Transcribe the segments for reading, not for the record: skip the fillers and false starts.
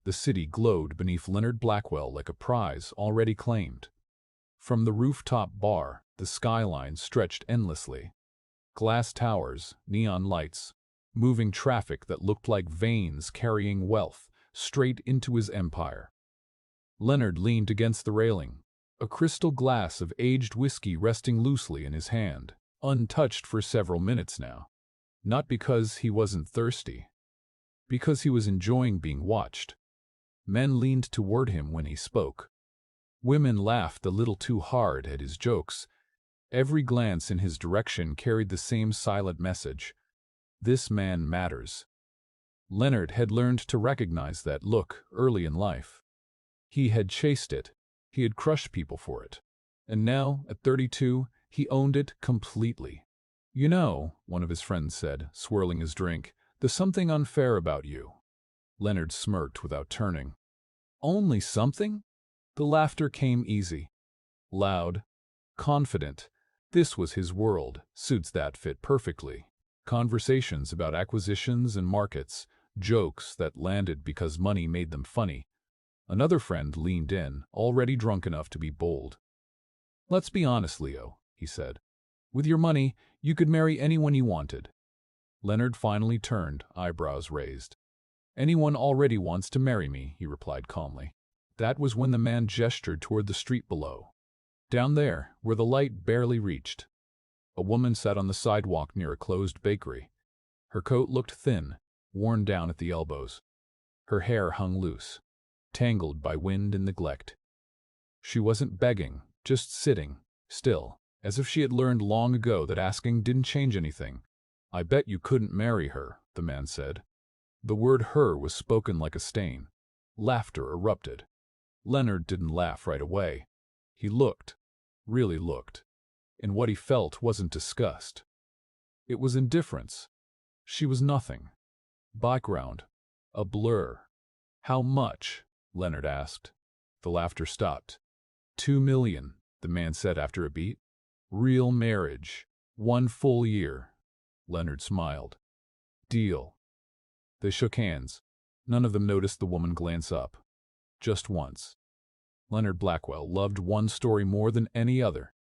The city glowed beneath Leonard Blackwell like a prize already claimed. From the rooftop bar, the skyline stretched endlessly. Glass towers, neon lights, moving traffic that looked like veins carrying wealth straight into his empire. Leonard leaned against the railing, a crystal glass of aged whiskey resting loosely in his hand, untouched for several minutes now. Not because he wasn't thirsty, because he was enjoying being watched. Men leaned toward him when he spoke. Women laughed a little too hard at his jokes. Every glance in his direction carried the same silent message. This man matters. Leonard had learned to recognize that look early in life. He had chased it. He had crushed people for it. And now, at 32, he owned it completely. "You know," one of his friends said, swirling his drink, "there's something unfair about you." Leonard smirked without turning. "Only something?" The laughter came easy. Loud. Confident. This was his world. Suits that fit perfectly. Conversations about acquisitions and markets. Jokes that landed because money made them funny. Another friend leaned in, already drunk enough to be bold. "Let's be honest, Leo," he said. "With your money, you could marry anyone you wanted." Leonard finally turned, eyebrows raised. "Anyone already wants to marry me," he replied calmly. That was when the man gestured toward the street below. Down there, where the light barely reached, a woman sat on the sidewalk near a closed bakery. Her coat looked thin, worn down at the elbows. Her hair hung loose, tangled by wind and neglect. She wasn't begging, just sitting, still, as if she had learned long ago that asking didn't change anything. "I bet you couldn't marry her," the man said. The word "her" was spoken like a stain. Laughter erupted. Leonard didn't laugh right away. He looked, really looked. And what he felt wasn't disgust. It was indifference. She was nothing. Background. A blur. "How much?" Leonard asked. The laughter stopped. "2 million, the man said after a beat. "Real marriage. 1 full year." Leonard smiled. "Deal." They shook hands. None of them noticed the woman glance up. Just once. Leonard Blackwell loved one story more than any other.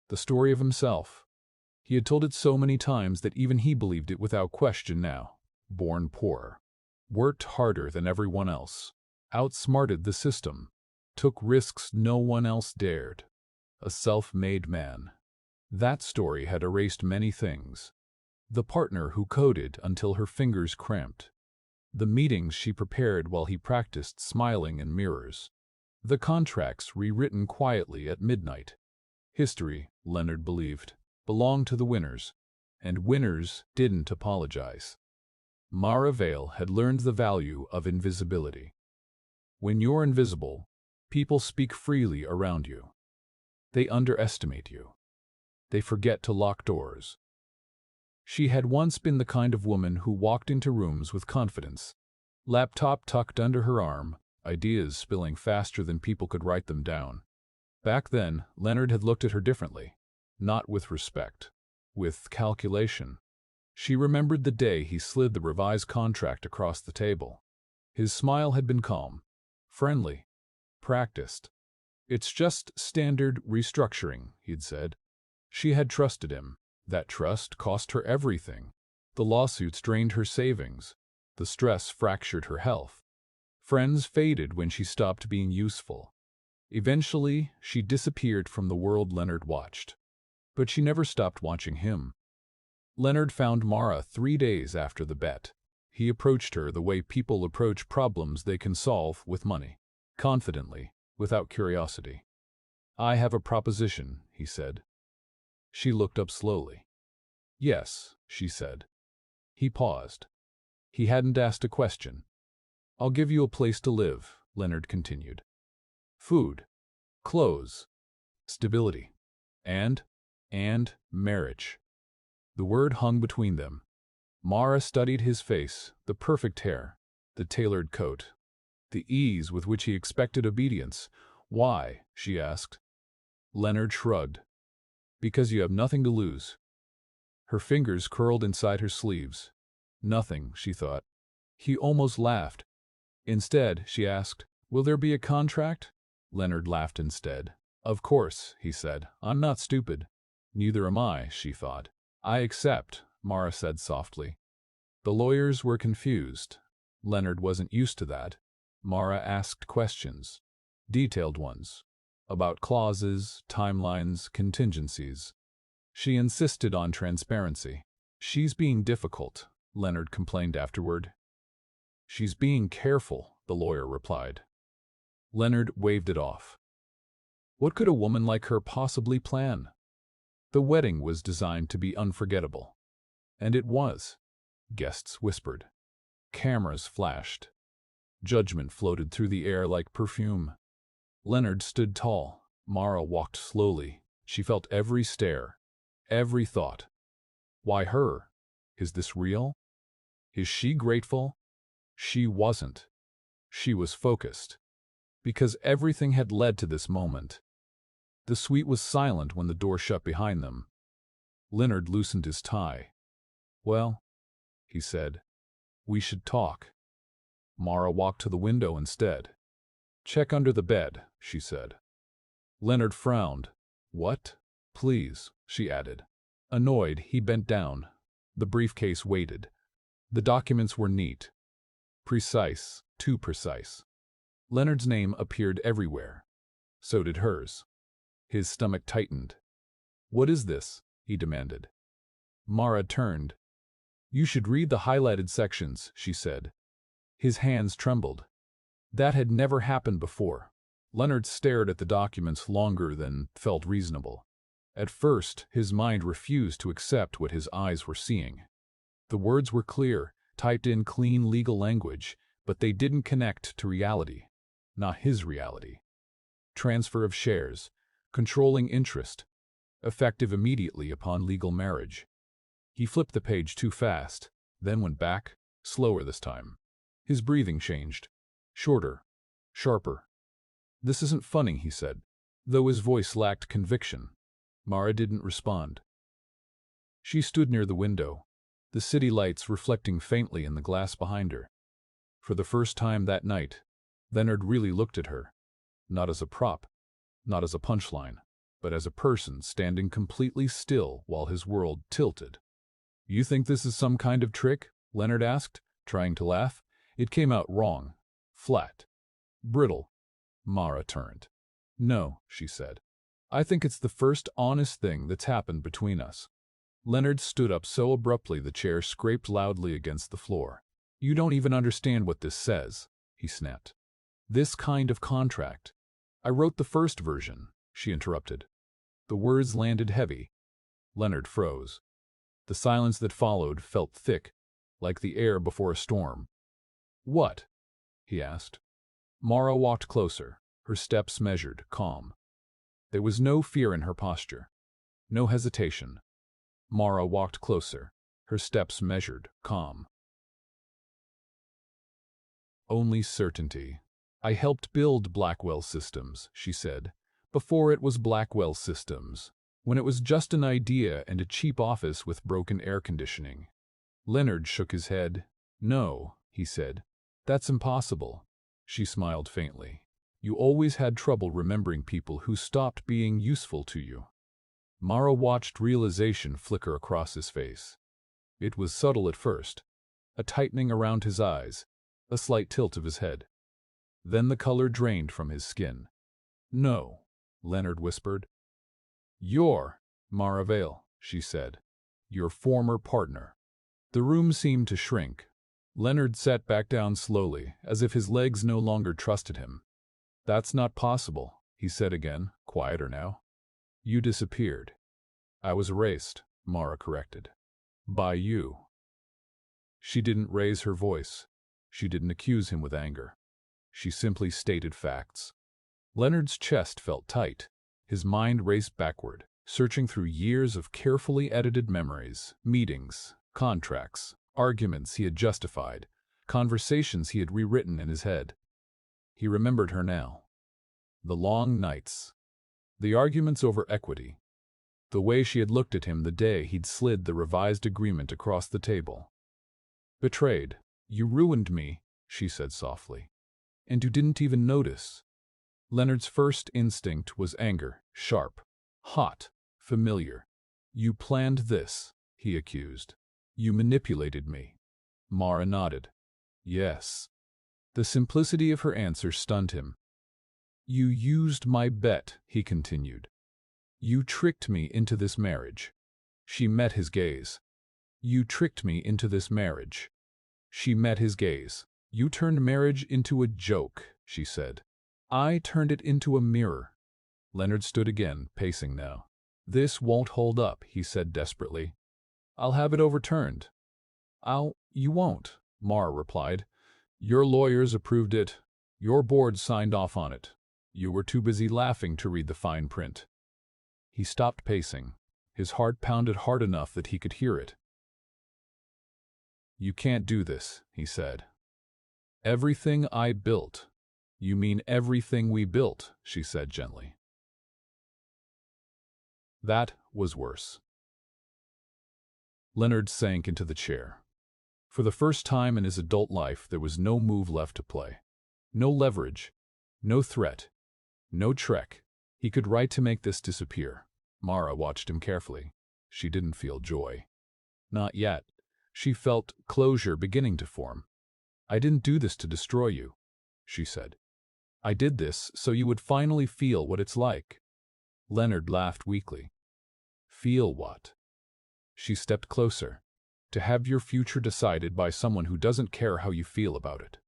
The story of himself. He had told it so many times that even he believed it without question now. Born poor. Worked harder than everyone else. Outsmarted the system. Took risks no one else dared. A self-made man. That story had erased many things. The partner who coded until her fingers cramped. The meetings she prepared while he practiced smiling in mirrors. The contracts rewritten quietly at midnight. History, Leonard believed, belonged to the winners, and winners didn't apologize. Mara Vale had learned the value of invisibility. When you're invisible, people speak freely around you. They underestimate you. They forget to lock doors. She had once been the kind of woman who walked into rooms with confidence, laptop tucked under her arm, ideas spilling faster than people could write them down. Back then, Leonard had looked at her differently, not with respect, with calculation. She remembered the day he slid the revised contract across the table. His smile had been calm, friendly, practiced. "It's just standard restructuring," he'd said. She had trusted him. That trust cost her everything. The lawsuits drained her savings. The stress fractured her health. Friends faded when she stopped being useful. Eventually, she disappeared from the world Leonard watched. But she never stopped watching him. Leonard found Mara 3 days after the bet. He approached her the way people approach problems they can solve with money. Confidently, without curiosity. "I have a proposition," he said. She looked up slowly. "Yes," she said. He paused. He hadn't asked a question. "I'll give you a place to live," Leonard continued. "Food, clothes, stability, and marriage." The word hung between them. Mara studied his face, the perfect hair, the tailored coat, the ease with which he expected obedience. "Why?" she asked. Leonard shrugged. "Because you have nothing to lose." Her fingers curled inside her sleeves. Nothing, she thought. He almost laughed. Instead, she asked, "Will there be a contract?" Leonard laughed instead. "Of course," he said. "I'm not stupid." "Neither am I," she thought. "I accept," Mara said softly. The lawyers were confused. Leonard wasn't used to that. Mara asked questions, detailed ones, about clauses, timelines, contingencies. She insisted on transparency. "She's being difficult," Leonard complained afterward. "She's being careful," the lawyer replied. Leonard waved it off. What could a woman like her possibly plan? The wedding was designed to be unforgettable. And it was. Guests whispered. Cameras flashed. Judgment floated through the air like perfume. Leonard stood tall. Mara walked slowly. She felt every stare, every thought. Why her? Is this real? Is she grateful? She wasn't. She was focused. Because everything had led to this moment. The suite was silent when the door shut behind them. Leonard loosened his tie. "Well," he said, "we should talk." Mara walked to the window instead. "Check under the bed," she said. Leonard frowned. "What?" "Please," she added. Annoyed, he bent down. The briefcase waited. The documents were neat. Precise, too precise. Leonard's name appeared everywhere. So did hers. His stomach tightened. "What is this?" he demanded. Mara turned. "You should read the highlighted sections," she said. His hands trembled. That had never happened before. Leonard stared at the documents longer than felt reasonable. At first, his mind refused to accept what his eyes were seeing. The words were clear, typed in clean legal language, but they didn't connect to reality. Not his reality. Transfer of shares, controlling interest, effective immediately upon legal marriage. He flipped the page too fast, then went back, slower this time. His breathing changed. Shorter, sharper. "This isn't funny," he said, though his voice lacked conviction. Mara didn't respond. She stood near the window, the city lights reflecting faintly in the glass behind her. For the first time that night, Leonard really looked at her, not as a prop, not as a punchline, but as a person standing completely still while his world tilted. "You think this is some kind of trick?" Leonard asked, trying to laugh. It came out wrong, flat, brittle. Mara turned. "No," she said. "I think it's the first honest thing that's happened between us." Leonard stood up so abruptly the chair scraped loudly against the floor. "You don't even understand what this says," he snapped. "This kind of contract." "I wrote the first version," she interrupted. The words landed heavy. Leonard froze. The silence that followed felt thick, like the air before a storm. "What?" he asked. Mara walked closer, her steps measured, calm. There was no fear in her posture, no hesitation. Mara walked closer, her steps measured, calm. "Only certainty. I helped build Blackwell Systems," she said, "before it was Blackwell Systems, when it was just an idea and a cheap office with broken air conditioning." Leonard shook his head. "No," he said, "that's impossible." She smiled faintly. "You always had trouble remembering people who stopped being useful to you." Mara watched realization flicker across his face. It was subtle at first, a tightening around his eyes, a slight tilt of his head. Then the color drained from his skin. "No," Leonard whispered. "You're Mara Vale," she said. "Your former partner." The room seemed to shrink. Leonard sat back down slowly, as if his legs no longer trusted him. "That's not possible," he said again, quieter now. "You disappeared." "I was erased," Mara corrected. "By you." She didn't raise her voice. She didn't accuse him with anger. She simply stated facts. Leonard's chest felt tight. His mind raced backward, searching through years of carefully edited memories, meetings, contracts, arguments he had justified, conversations he had rewritten in his head. He remembered her now. The long nights. The arguments over equity. The way she had looked at him the day he'd slid the revised agreement across the table. "Betrayed. You ruined me," she said softly. And you didn't even notice. Leonard's first instinct was anger, sharp, hot, familiar. You planned this, he accused. You manipulated me. Mara nodded. Yes. The simplicity of her answer stunned him. You used my bet, he continued. You tricked me into this marriage. She met his gaze. You tricked me into this marriage. She met his gaze. You turned marriage into a joke, she said. I turned it into a mirror. Leonard stood again, pacing now. This won't hold up, he said desperately. I'll have it overturned. You won't, Mara replied. Your lawyers approved it. Your board signed off on it. You were too busy laughing to read the fine print. He stopped pacing. His heart pounded hard enough that he could hear it. You can't do this, he said. Everything I built. You mean everything we built, she said gently. That was worse. Leonard sank into the chair. For the first time in his adult life, there was no move left to play. No leverage. No threat. No trick. He could write to make this disappear. Mara watched him carefully. She didn't feel joy. Not yet. She felt closure beginning to form. I didn't do this to destroy you, she said. I did this so you would finally feel what it's like. Leonard laughed weakly. Feel what? She stepped closer. To have your future decided by someone who doesn't care how you feel about it.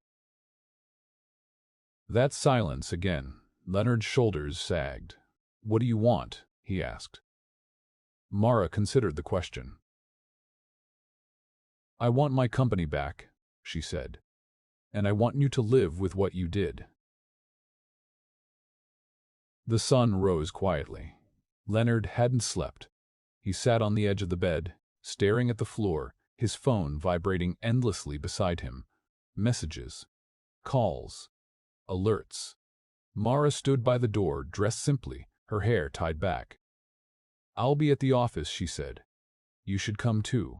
That silence again. Leonard's shoulders sagged. What do you want? He asked. Mara considered the question. I want my company back, she said. And I want you to live with what you did. The sun rose quietly. Leonard hadn't slept. He sat on the edge of the bed, staring at the floor, his phone vibrating endlessly beside him. Messages. Calls. Alerts. Mara stood by the door, dressed simply, her hair tied back. I'll be at the office, she said. You should come too.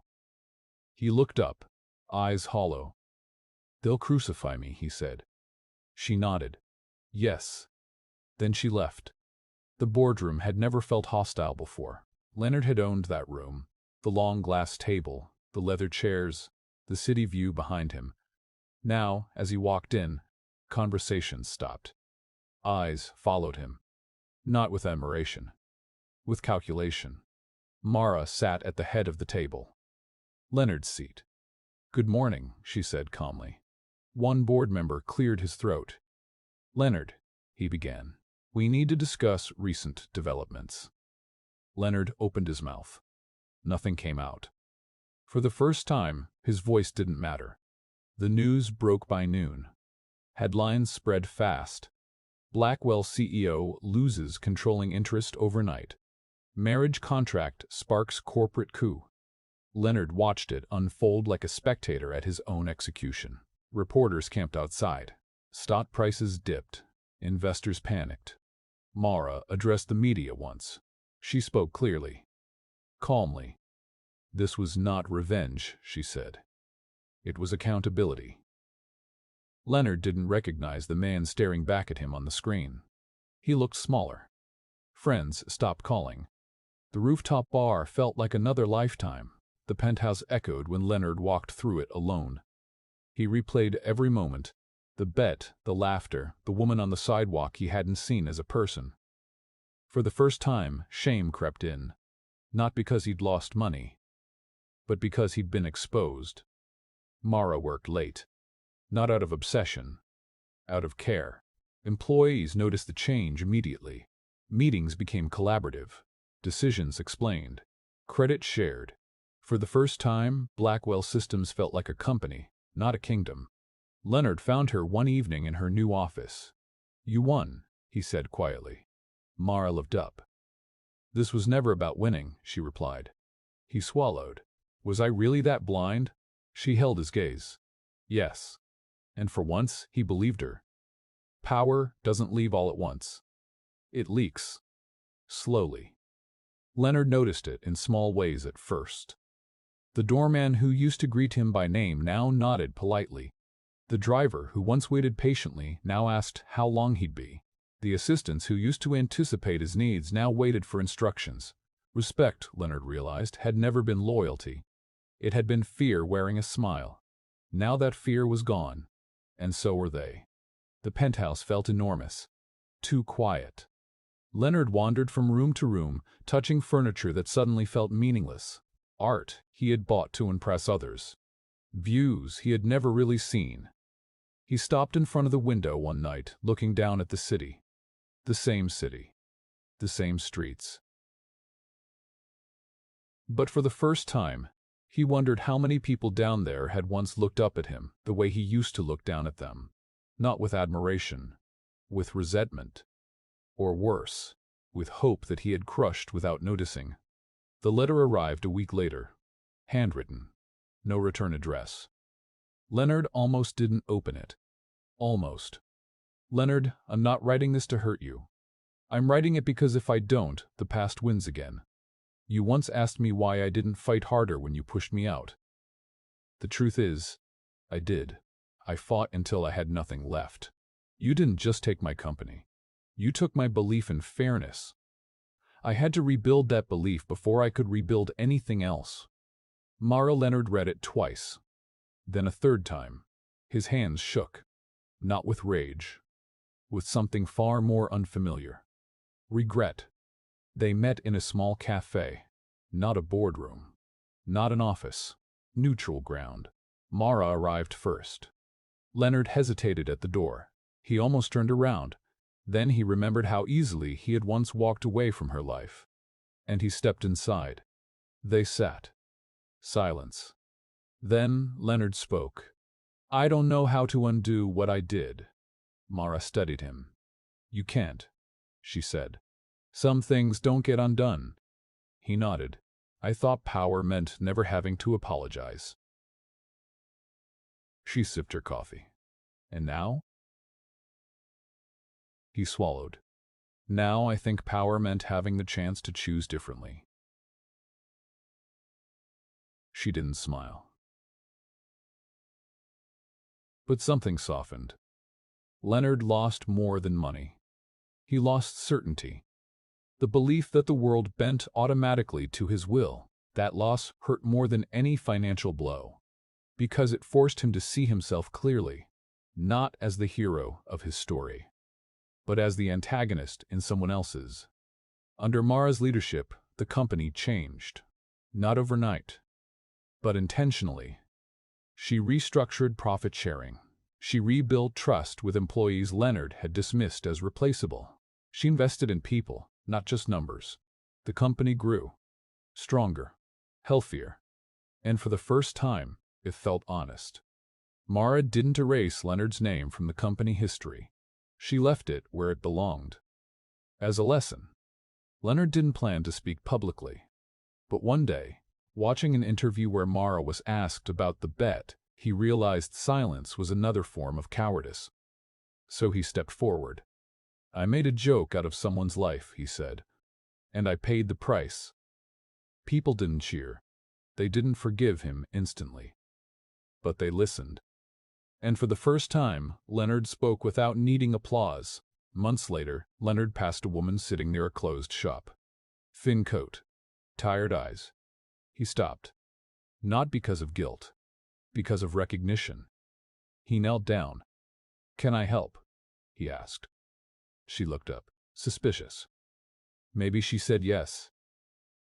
He looked up, eyes hollow. They'll crucify me, he said. She nodded. Yes. Then she left. The boardroom had never felt hostile before. Leonard had owned that room, the long glass table, the leather chairs, the city view behind him. Now, as he walked in, conversations stopped. Eyes followed him. Not with admiration. With calculation. Mara sat at the head of the table. Leonard's seat. Good morning, she said calmly. One board member cleared his throat. Leonard, he began. We need to discuss recent developments. Leonard opened his mouth. Nothing came out. For the first time, his voice didn't matter. The news broke by noon. Headlines spread fast. Blackwell CEO loses controlling interest overnight. Marriage contract sparks corporate coup. Leonard watched it unfold like a spectator at his own execution. Reporters camped outside. Stock prices dipped. Investors panicked. Mara addressed the media once. She spoke clearly. Calmly. This was not revenge, she said. It was accountability. Leonard didn't recognize the man staring back at him on the screen. He looked smaller. Friends stopped calling. The rooftop bar felt like another lifetime. The penthouse echoed when Leonard walked through it alone. He replayed every moment, the bet, the laughter, the woman on the sidewalk he hadn't seen as a person. For the first time, shame crept in. Not because he'd lost money, but because he'd been exposed. Mara worked late. Not out of obsession, out of care. Employees noticed the change immediately. Meetings became collaborative. Decisions explained. Credit shared. For the first time, Blackwell Systems felt like a company, not a kingdom. Leonard found her one evening in her new office. You won, he said quietly. Mara looked up. This was never about winning, she replied. He swallowed. Was I really that blind? She held his gaze. Yes. And for once, he believed her. Power doesn't leave all at once. It leaks. Slowly. Leonard noticed it in small ways at first. The doorman who used to greet him by name now nodded politely. The driver, who once waited patiently, now asked how long he'd be. The assistants, who used to anticipate his needs, now waited for instructions. Respect, Leonard realized, had never been loyalty. It had been fear wearing a smile. Now that fear was gone, and so were they. The penthouse felt enormous. Too quiet. Leonard wandered from room to room, touching furniture that suddenly felt meaningless. Art he had bought to impress others. Views he had never really seen. He stopped in front of the window one night, looking down at the city. The same city. The same streets. But for the first time, he wondered how many people down there had once looked up at him the way he used to look down at them. Not with admiration, with resentment. Or worse, with hope that he had crushed without noticing. The letter arrived a week later. Handwritten. No return address. Leonard almost didn't open it. Almost. Leonard, I'm not writing this to hurt you. I'm writing it because if I don't, the past wins again. You once asked me why I didn't fight harder when you pushed me out. The truth is, I did. I fought until I had nothing left. You didn't just take my company. You took my belief in fairness. I had to rebuild that belief before I could rebuild anything else. Leonard read it twice. Then a third time. His hands shook. Not with rage. With something far more unfamiliar. Regret. They met in a small cafe. Not a boardroom. Not an office. Neutral ground. Mara arrived first. Leonard hesitated at the door. He almost turned around. Then he remembered how easily he had once walked away from her life. And he stepped inside. They sat. Silence. Then Leonard spoke. I don't know how to undo what I did. Mara studied him. You can't, she said. Some things don't get undone. He nodded. I thought power meant never having to apologize. She sipped her coffee. And now? He swallowed. Now I think power meant having the chance to choose differently. She didn't smile. But something softened. Leonard lost more than money. He lost certainty. The belief that the world bent automatically to his will. That loss hurt more than any financial blow. Because it forced him to see himself clearly, not as the hero of his story, but as the antagonist in someone else's. Under Mara's leadership, the company changed. Not overnight, but intentionally. She restructured profit sharing. She rebuilt trust with employees Leonard had dismissed as replaceable. She invested in people, not just numbers. The company grew. Stronger. Healthier. And for the first time, it felt honest. Mara didn't erase Leonard's name from the company history. She left it where it belonged. As a lesson. Leonard didn't plan to speak publicly. But one day, watching an interview where Mara was asked about the bet, he realized silence was another form of cowardice. So he stepped forward. I made a joke out of someone's life, he said. And I paid the price. People didn't cheer. They didn't forgive him instantly. But they listened. And for the first time, Leonard spoke without needing applause. Months later, Leonard passed a woman sitting near a closed shop. Thin coat. Tired eyes. He stopped. Not because of guilt. Because of recognition. He knelt down. Can I help? He asked. She looked up, suspicious. Maybe she said yes.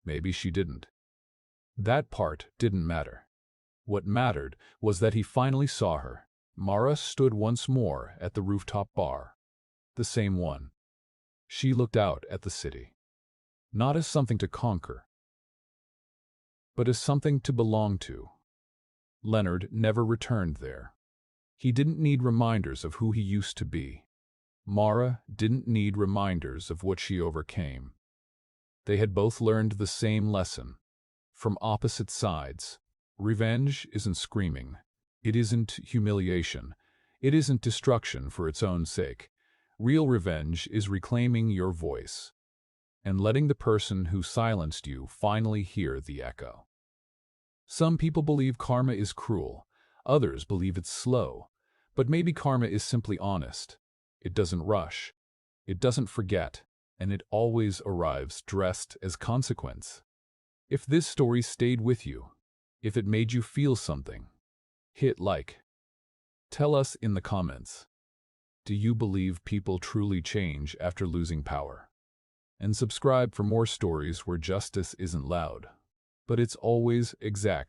Maybe she didn't. That part didn't matter. What mattered was that he finally saw her. Mara stood once more at the rooftop bar. The same one. She looked out at the city. Not as something to conquer, but as something to belong to. Leonard never returned there. He didn't need reminders of who he used to be. Mara didn't need reminders of what she overcame. They had both learned the same lesson. From opposite sides. Revenge isn't screaming. It isn't humiliation. It isn't destruction for its own sake. Real revenge is reclaiming your voice and letting the person who silenced you finally hear the echo. Some people believe karma is cruel. Others believe it's slow. But maybe karma is simply honest. It doesn't rush. It doesn't forget. And it always arrives dressed as consequence. If this story stayed with you, if it made you feel something, hit like. Tell us in the comments. Do you believe people truly change after losing power? And subscribe for more stories where justice isn't loud, but it's always exact.